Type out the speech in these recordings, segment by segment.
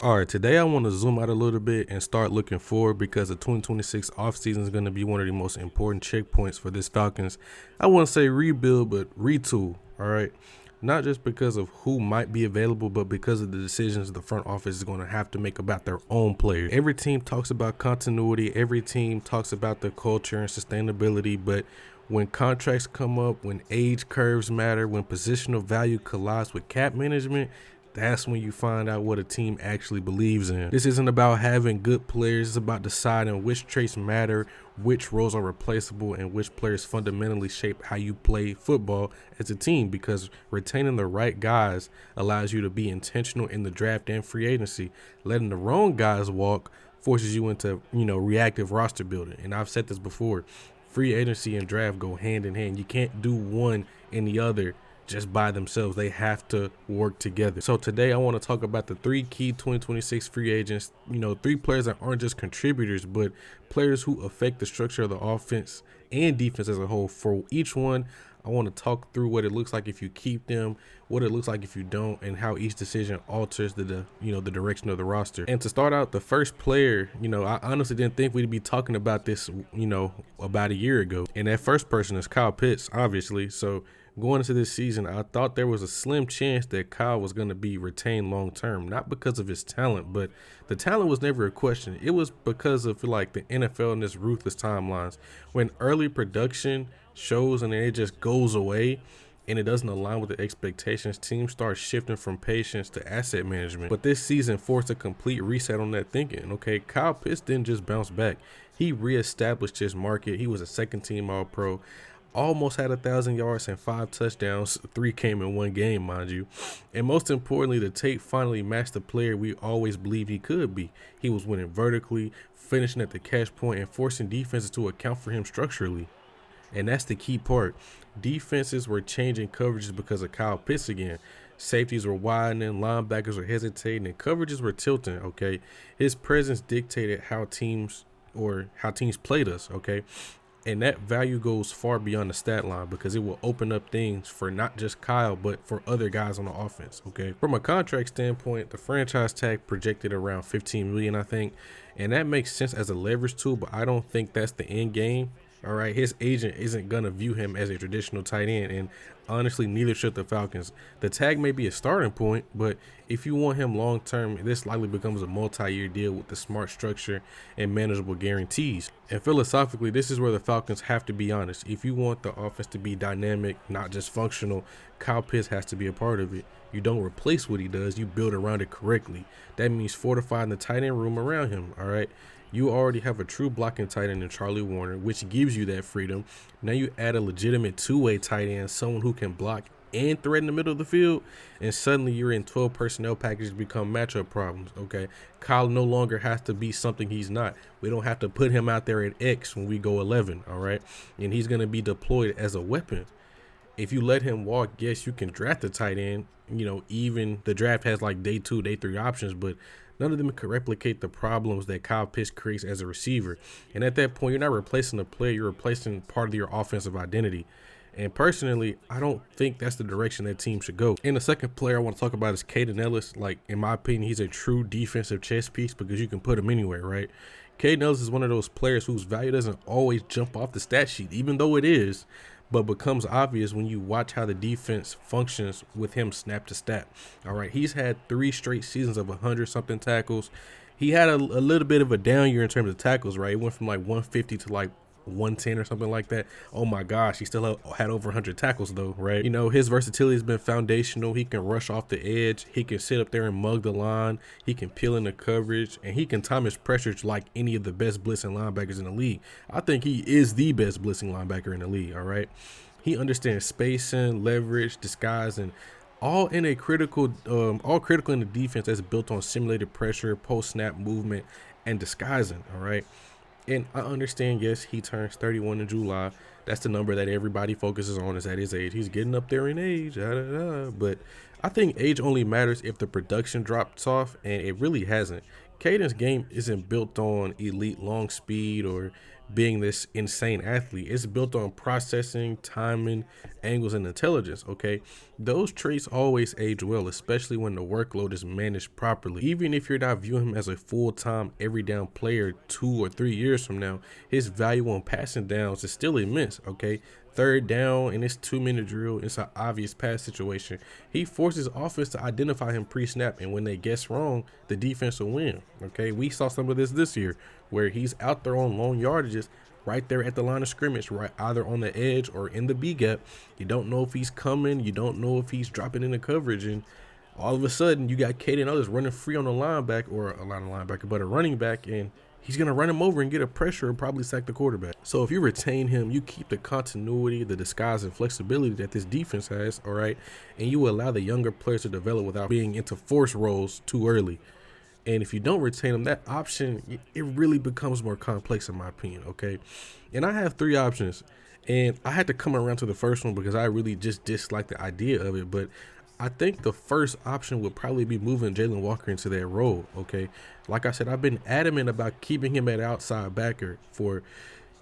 All right, today I want to zoom out a little bit and start looking forward because the 2026 offseason is going to be one of the most important checkpoints for this Falcons. I wouldn't say rebuild, but retool. All right. Not just because of who might be available, but because of the decisions the front office is going to have to make about their own players. Every team talks about continuity, every team talks about the culture and sustainability, but when contracts come up, when age curves matter, when positional value collides with cap management, that's when you find out what a team actually believes in. This isn't about having good players. It's about deciding which traits matter, which roles are replaceable, and which players fundamentally shape how you play football as a team, because retaining the right guys allows you to be intentional in the draft and free agency. Letting the wrong guys walk forces you into, reactive roster building. And I've said this before. Free agency and draft go hand in hand. You can't do one and the other just by themselves. They have to work together. So today I want to talk about the three key 2026 free agents, three players that aren't just contributors, but players who affect the structure of the offense and defense as a whole. For each one, I want to talk through what it looks like if you keep them, what it looks like if you don't, and how each decision alters the direction of the roster. And to start out, the first player, I honestly didn't think we'd be talking about this, about a year ago. And that first person is Kyle Pitts, obviously. So going into this season, I thought there was a slim chance that Kyle was going to be retained long term, not because of his talent, but the talent was never a question. It was because of the NFL and its ruthless timelines. When early production shows and then it just goes away and it doesn't align with the expectations, teams start shifting from patience to asset management. But this season forced a complete reset on that thinking. Okay, Kyle Pitts didn't just bounce back. He reestablished his market. He was a second team All-Pro. Almost had 1,000 yards and 5 touchdowns. 3 came in one game, mind you. And most importantly, the tape finally matched the player we always believed he could be. He was winning vertically, finishing at the catch point, and forcing defenses to account for him structurally. And that's the key part. Defenses were changing coverages because of Kyle Pitts again. Safeties were widening, linebackers were hesitating, and coverages were tilting, okay? His presence dictated how teams played us, okay? And that value goes far beyond the stat line because it will open up things for not just Kyle, but for other guys on the offense, okay? From a contract standpoint, the franchise tag projected around $15 million, I think. And that makes sense as a leverage tool, but I don't think that's the end game. All right, his agent isn't going to view him as a traditional tight end, and honestly, neither should the Falcons. The tag may be a starting point, but if you want him long term, this likely becomes a multi-year deal with the smart structure and manageable guarantees. And philosophically, this is where the Falcons have to be honest. If you want the offense to be dynamic, not just functional, Kyle Pitts has to be a part of it. You don't replace what he does, you build around it correctly. That means fortifying the tight end room around him, all right? You already have a true blocking tight end in Charlie Warner, which gives you that freedom. Now you add a legitimate two-way tight end, someone who can block and thread in the middle of the field, and suddenly you're in 12 personnel packages become matchup problems, okay? Kyle no longer has to be something he's not. We don't have to put him out there at X when we go 11, all right? And he's going to be deployed as a weapon. If you let him walk, yes, you can draft a tight end. Even the draft has day 2, day 3 options, but none of them can replicate the problems that Kyle Pitts creates as a receiver. And at that point, you're not replacing a player, you're replacing part of your offensive identity. And personally, I don't think that's the direction that team should go. And the second player I want to talk about is Kaden Elliss. In my opinion, he's a true defensive chess piece because you can put him anywhere, right? Kaden Elliss is one of those players whose value doesn't always jump off the stat sheet, even though it is, but becomes obvious when you watch how the defense functions with him snap to snap. All right, he's had 3 straight seasons of 100-something tackles. He had a little bit of a down year in terms of tackles, right? It went from 150 to 110 or something like that. Oh my gosh, he still had over 100 tackles though, right? His versatility has been foundational. He can rush off the edge. He can sit up there and mug the line. He can peel in the coverage, and he can time his pressures like any of the best blitzing linebackers in the league. I think he is the best blitzing linebacker in the league, all right? He understands spacing, leverage, disguise, and all critical in the defense that's built on simulated pressure, post-snap movement, and disguising, all right? And I understand, yes, he turns 31 in July. That's the number that everybody focuses on is at his age. He's getting up there in age, but I think age only matters if the production drops off, and it really hasn't. Caden's game isn't built on elite long speed or being this insane athlete. It's built on processing, timing, angles, and intelligence, okay? Those traits always age well, especially when the workload is managed properly. Even if you're not viewing him as a full-time, every down player 2 or 3 years from now, his value on passing downs is still immense, okay? Third down and it's 2-minute drill, it's an obvious pass situation. He forces offense to identify him pre-snap, and when they guess wrong, the defense will win. Okay, we saw some of this year where he's out there on long yardages right there at the line of scrimmage, right, either on the edge or in the B gap. You don't know if he's coming, you don't know if he's dropping into coverage, and all of a sudden you got Kaden Elliss running free on the linebacker, or a line linebacker, but a running back, and he's going to run him over and get a pressure and probably sack the quarterback. So if you retain him, you keep the continuity, the disguise, and flexibility that this defense has, all right? And you allow the younger players to develop without being into force roles too early. And if you don't retain him, that option, it really becomes more complex in my opinion, okay? And I have 3 options. And I had to come around to the first one because I really just dislike the idea of it. But I think the first option would probably be moving Jalen Walker into that role, okay? Like I said, I've been adamant about keeping him at outside backer for,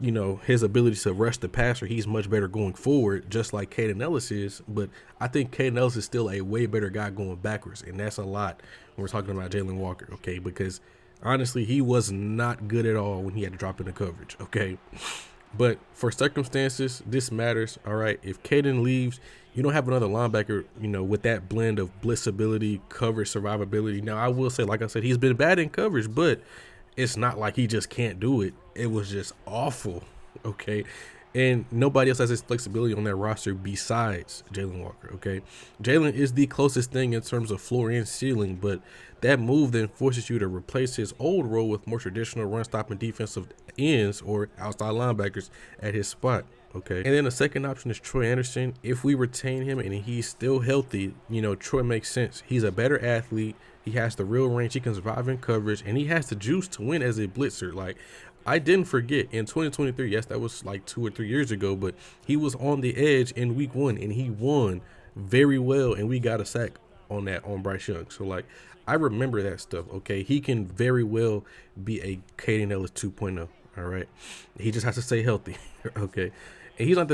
you know, his ability to rush the passer. He's much better going forward, just like Kaden Elliss is. But I think Kaden Elliss is still a way better guy going backwards, and that's a lot when we're talking about Jalen Walker, okay? Because honestly, he was not good at all when he had to drop into coverage, okay? But for circumstances, this matters, all right? If Kaden leaves, you don't have another linebacker, you know, with that blend of blitzability, coverage, survivability. Now, I will say, like I said, he's been bad in coverage, but it's not like he just can't do it. It was just awful, okay? And nobody else has this flexibility on that roster besides Jalen Walker, okay? Jalen is the closest thing in terms of floor and ceiling, but that move then forces you to replace his old role with more traditional run-stopping defensive ends or outside linebackers at his spot, okay? And then the second option is Troy Anderson. If we retain him and he's still healthy, you know, Troy makes sense. He's a better athlete. He has the real range. He can survive in coverage, and he has the juice to win as a blitzer. Like, I didn't forget in 2023, yes, that was like 2 or 3 years ago, but he was on the edge in week 1 and he won very well, and we got a sack on that on Bryce Young. So like, I remember that stuff, okay? He can very well be a Kaden Elliss 2.0, all right? He just has to stay healthy, okay? And he's not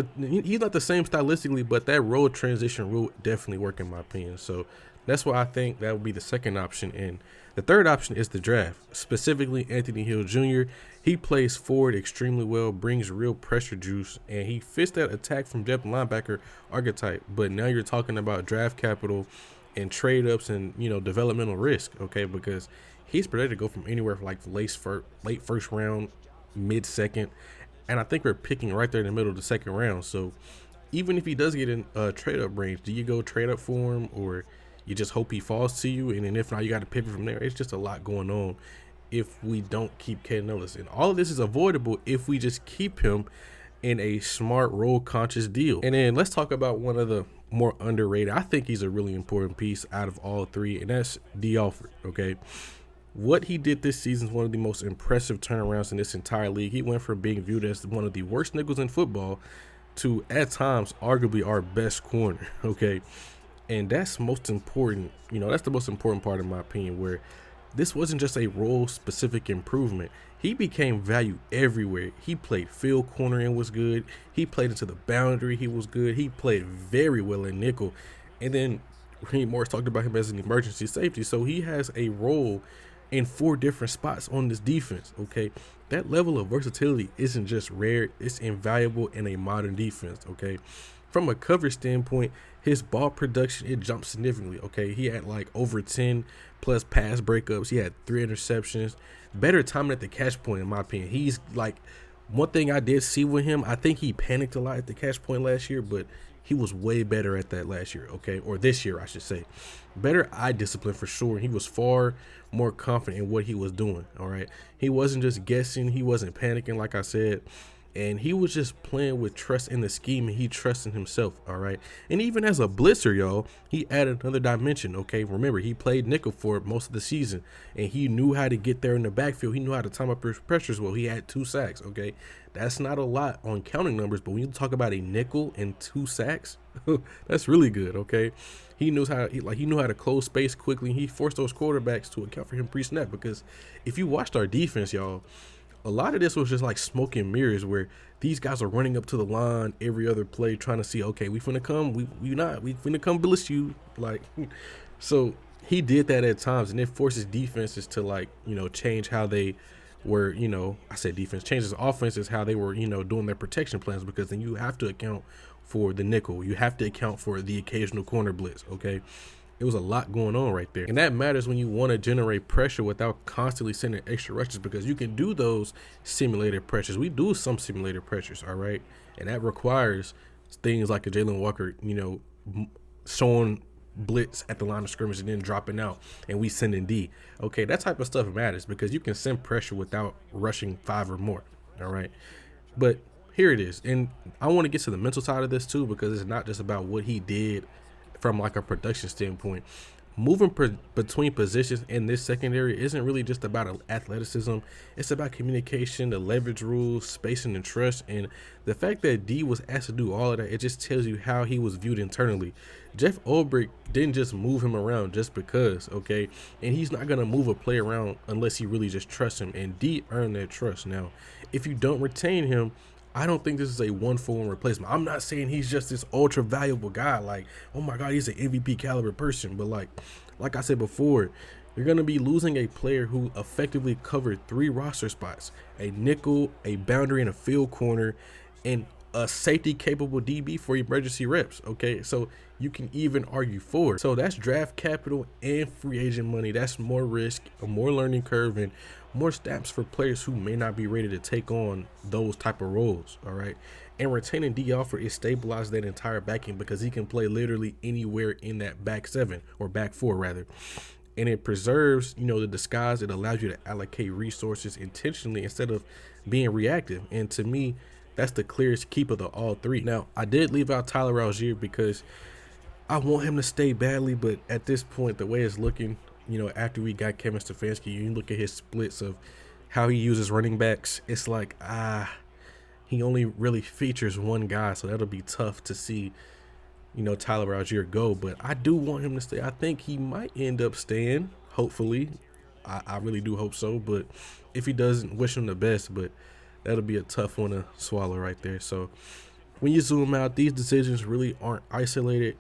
the same stylistically, but that role transition will definitely work in my opinion. So that's why I think that would be the second option. And the third option is the draft, specifically Anthony Hill Jr. He plays forward extremely well, brings real pressure juice, and he fits that attack from depth linebacker archetype. But now you're talking about draft capital and trade ups and, you know, developmental risk, okay? Because he's projected to go from anywhere from like late first round, mid second, and I think we're picking right there in the middle of the second round. So even if he does get in trade up range, do you go trade up for him, or you just hope he falls to you? And then if not, you got to pivot from there. It's just a lot going on if we don't keep Kaden Elliss. And all of this is avoidable if we just keep him in a smart role conscious deal. And then let's talk about one of the more underrated. I think he's a really important piece out of all 3, and that's Dee Alford, okay? What he did this season is one of the most impressive turnarounds in this entire league. He went from being viewed as one of the worst nickels in football to, at times, arguably our best corner, okay? And that's most important, you know, that's the most important part in my opinion, where this wasn't just a role-specific improvement. He became value everywhere. He played field corner and was good. He played into the boundary. He was good. He played very well in nickel. And then Raheem Morris talked about him as an emergency safety. So he has a role in 4 different spots on this defense, okay? That level of versatility isn't just rare. It's invaluable in a modern defense, okay? From a coverage standpoint, his ball production, it jumped significantly, okay? He had like over 10 plus pass breakups. He had 3 interceptions. Better timing at the catch point, in my opinion. He's like, one thing I did see with him, I think he panicked a lot at the catch point last year, but he was way better at that last year, okay? Or this year, I should say. Better eye discipline for sure. He was far more confident in what he was doing, all right? He wasn't just guessing. He wasn't panicking, like I said. And he was just playing with trust in the scheme, and he trusted himself, all right? And even as a blitzer, y'all, he added another dimension, okay? Remember, he played nickel for most of the season, and he knew how to get there in the backfield. He knew how to time up his pressures well. He had 2 sacks, okay? That's not a lot on counting numbers, but when you talk about a nickel and 2 sacks, that's really good, okay? He knew how to close space quickly. He forced those quarterbacks to account for him pre-snap, because if you watched our defense, y'all, a lot of this was just like smoke and mirrors where these guys are running up to the line every other play trying to see, okay, we finna come, we finna come blitz you, like. So he did that at times, and it forces defenses to, like, change how they were, I said defense, changes offenses how they were, doing their protection plans, because then you have to account for the nickel, you have to account for the occasional corner blitz. Okay, it was a lot going on right there, and that matters when you want to generate pressure without constantly sending extra rushes, because you can do those simulated pressures. We do some simulated pressures, all right, and that requires things like a Jalen Walker, showing blitz at the line of scrimmage and then dropping out, and we sending D. Okay, that type of stuff matters because you can send pressure without rushing 5 or more. All right, but here it is, and I want to get to the mental side of this too, because it's not just about what he did from like a production standpoint. Moving between positions in this secondary isn't really just about athleticism. It's about communication, the leverage rules, spacing, and trust. And the fact that D was asked to do all of that, it just tells you how he was viewed internally. Jeff Ulbrich didn't just move him around just because, okay? And he's not going to move a player around unless he really just trusts him. And D earned that trust. Now, if you don't retain him, I don't think this is a one-for-one replacement. I'm not saying he's just this ultra valuable guy, like, oh my God, he's an MVP caliber person. But like I said before, you're going to be losing a player who effectively covered 3 roster spots, a nickel, a boundary, and a field corner, and a safety capable DB for emergency reps. Okay, so you can even argue for it. So that's draft capital and free agent money. That's more risk, a more learning curve, and more snaps for players who may not be ready to take on those type of roles. All right, and retaining Dee Alford is stabilized that entire backing because he can play literally anywhere in that back 7 or back 4 rather. And it preserves, the disguise. It allows you to allocate resources intentionally instead of being reactive. And to me, that's the clearest keep of the all 3. Now, I did leave out Tyler Allgeier because I want him to stay badly, but at this point, the way it's looking, after we got Kevin Stefanski, you look at his splits of how he uses running backs, it's like, he only really features one guy, so that'll be tough to see, Tyler Allgeier go. But I do want him to stay. I think he might end up staying, hopefully. I really do hope so, but if he doesn't, wish him the best, but that'll be a tough one to swallow right there. So when you zoom out, these decisions really aren't isolated.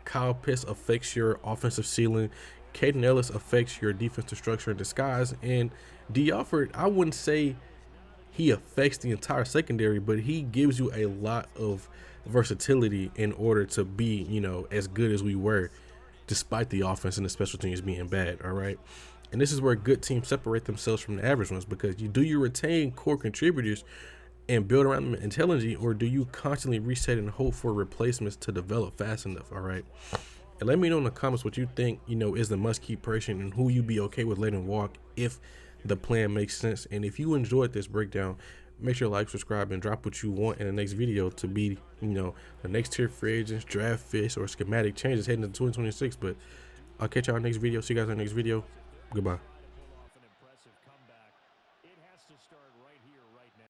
Kyle Pitts affects your offensive ceiling. Kaden Elliss affects your defensive structure in disguise. And Dee Alford, I wouldn't say he affects the entire secondary, but he gives you a lot of versatility in order to be, as good as we were, despite the offense and the special teams being bad. All right. And this is where good teams separate themselves from the average ones, because you retain core contributors and build around them intelligently, or do you constantly reset and hope for replacements to develop fast enough? All right. And let me know in the comments what you think, is the must-keep person and who you be okay with letting walk if the plan makes sense. And if you enjoyed this breakdown, make sure to like, subscribe, and drop what you want in the next video to be, the next tier free agents, draft fits, or schematic changes heading into 2026. But I'll catch y'all in the next video. See you guys in the next video. Goodbye.